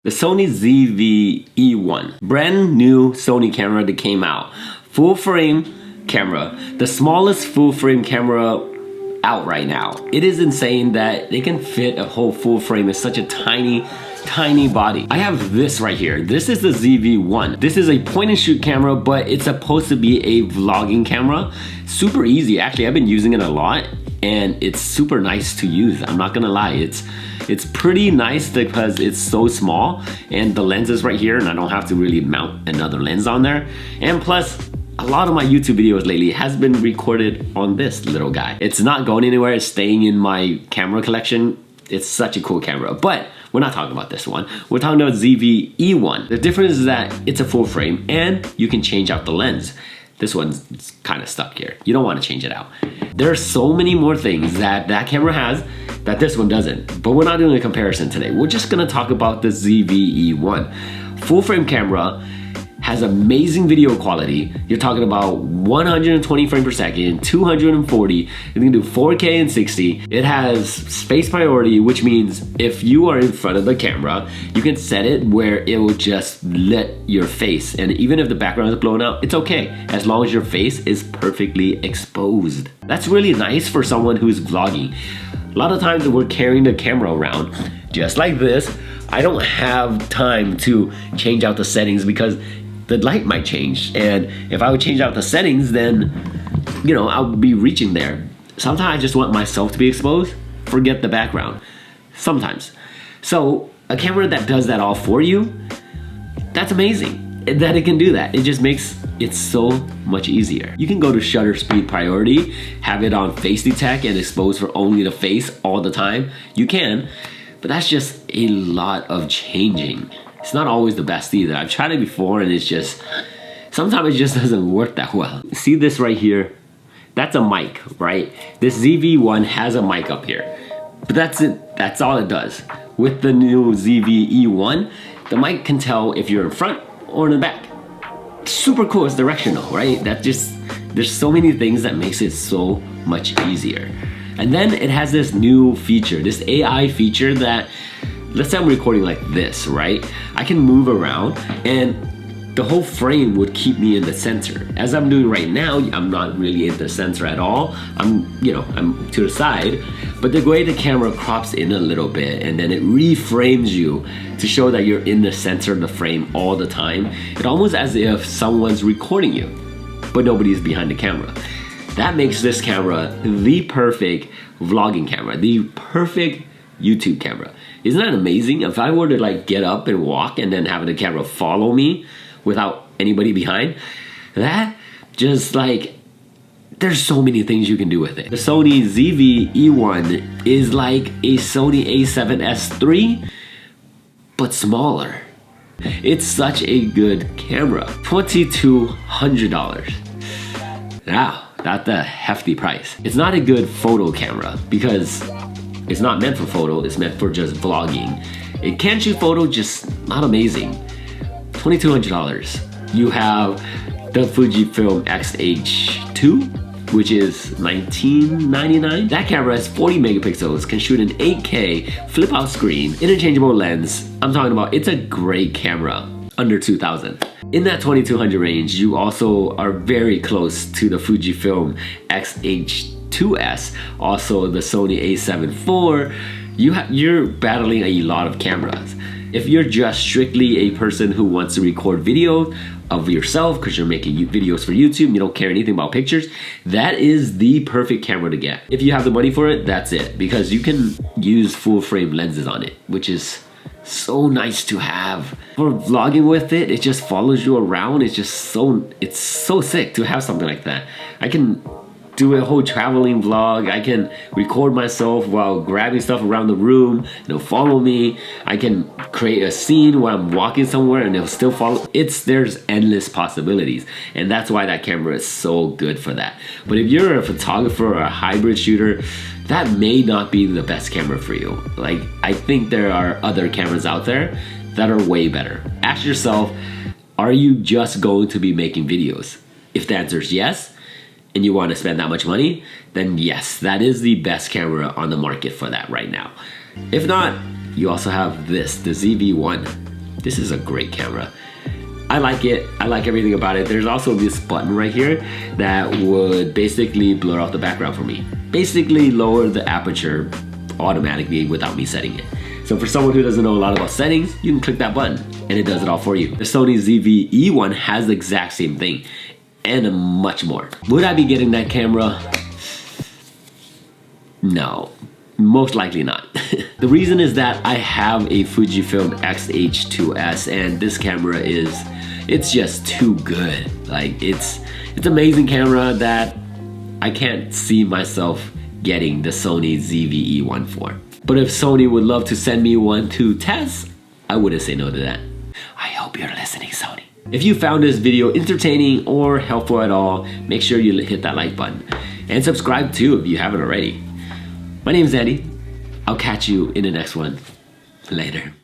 The Sony ZV-E1, brand new Sony camera that came out. Full frame camera, the smallest full frame camera out right now. It is insane that they can fit a whole full frame in such a tiny body. I have this right here. This is the ZV-E1. This is a point and shoot camera, but it's supposed to be a vlogging camera. Super easy. Actually, I've been using it a lot and it's super nice to use. I'm not gonna lie. It's pretty nice because it's so small and the lens is right here and I don't have to really mount another lens on there. And plus, a lot of my YouTube videos lately has been recorded on this little guy. It's not going anywhere, it's staying in my camera collection. It's such a cool camera, but we're not talking about this one. We're talking about ZV-E1. The difference is that it's a full frame and you can change out the lens. This one's kind of stuck here. You don't want to change it out. There are so many more things that that camera has that this one doesn't, but we're not doing a comparison today. We're just gonna talk about the ZV-E1. Full frame camera, has amazing video quality. You're talking about 120 frames per second, 240. You can do 4K and 60. It has space priority, which means if you are in front of the camera, you can set it where it will just lit your face. And even if the background is blown out, it's okay, as long as your face is perfectly exposed. That's really nice for someone who's vlogging. A lot of times we're carrying the camera around, just like this. I don't have time to change out the settings because the light might change, and if I would change out the settings, then you know, I'll be reaching there. Sometimes I just want myself to be exposed, forget the background. Sometimes. So a camera that does that all for you, that's amazing that it can do that. It just makes it so much easier. You can go to shutter speed priority, have it on face detect and expose for only the face all the time. You can, but that's just a lot of changing. It's not always the best either. I've tried it before and it's just, sometimes it just doesn't work that well. See this right here? That's a mic, right? This ZV-E1 has a mic up here, but that's it. That's all it does. With the new ZV-E1, the mic can tell if you're in front or in the back. Super cool, it's directional, right? That just, there's so many things that makes it so much easier. And then it has this new feature, this AI feature that, let's say I'm recording like this, right? I can move around and the whole frame would keep me in the center. As I'm doing right now, I'm not really in the center at all. I'm to the side, but the way the camera crops in a little bit and then it reframes you to show that you're in the center of the frame all the time. It's almost as if someone's recording you, but nobody's behind the camera. That makes this camera the perfect vlogging camera, the perfect YouTube camera. Isn't that amazing? If I were to like get up and walk and then have the camera follow me without anybody behind, that just like, there's so many things you can do with it. The Sony ZV-E1 is like a Sony a7S III, but smaller. It's such a good camera. $2,200. Wow, that's a hefty price. It's not a good photo camera because it's not meant for photo, it's meant for just vlogging. It can shoot photo, just not amazing. $2,200. You have the Fujifilm X-H2, which is $19.99. That camera has 40 megapixels, can shoot an 8K, flip out screen, interchangeable lens. I'm talking about, it's a great camera, under $2,000. In that $2,200 range, you also are very close to the Fujifilm X-H2S, also the Sony a7 IV. You're battling a lot of cameras. If you're just strictly a person who wants to record video of yourself because you're making videos for YouTube, you don't care anything about pictures, that is the perfect camera to get. If you have the money for it, that's it, because you can use full frame lenses on it, which is so nice to have. For vlogging with it, it just follows you around. It's so sick to have something like that. I can do a whole traveling vlog. I can record myself while grabbing stuff around the room. It'll follow me. I can create a scene where I'm walking somewhere and it'll still follow. There's endless possibilities. And that's why that camera is so good for that. But if you're a photographer or a hybrid shooter, that may not be the best camera for you. Like, I think there are other cameras out there that are way better. Ask yourself, are you just going to be making videos? If the answer is yes, and you want to spend that much money, then yes, that is the best camera on the market for that right now. If not, you also have this, the ZV-E1. This is a great camera. I like it. I like everything about it. There's also this button right here that would basically blur out the background for me. Basically lower the aperture automatically without me setting it. So for someone who doesn't know a lot about settings, you can click that button and it does it all for you. The Sony ZV-E1 has the exact same thing and much more. Would I be getting that camera? No, most likely not. The reason is that I have a Fujifilm X-H2S and this camera it's just too good. Like it's amazing camera that I can't see myself getting the Sony ZV-E1 for. But if Sony would love to send me one to test, I wouldn't say no to that. I hope you're listening, Sony. If you found this video entertaining or helpful at all, make sure you hit that like button. And subscribe too if you haven't already. My name is Andy. I'll catch you in the next one. Later.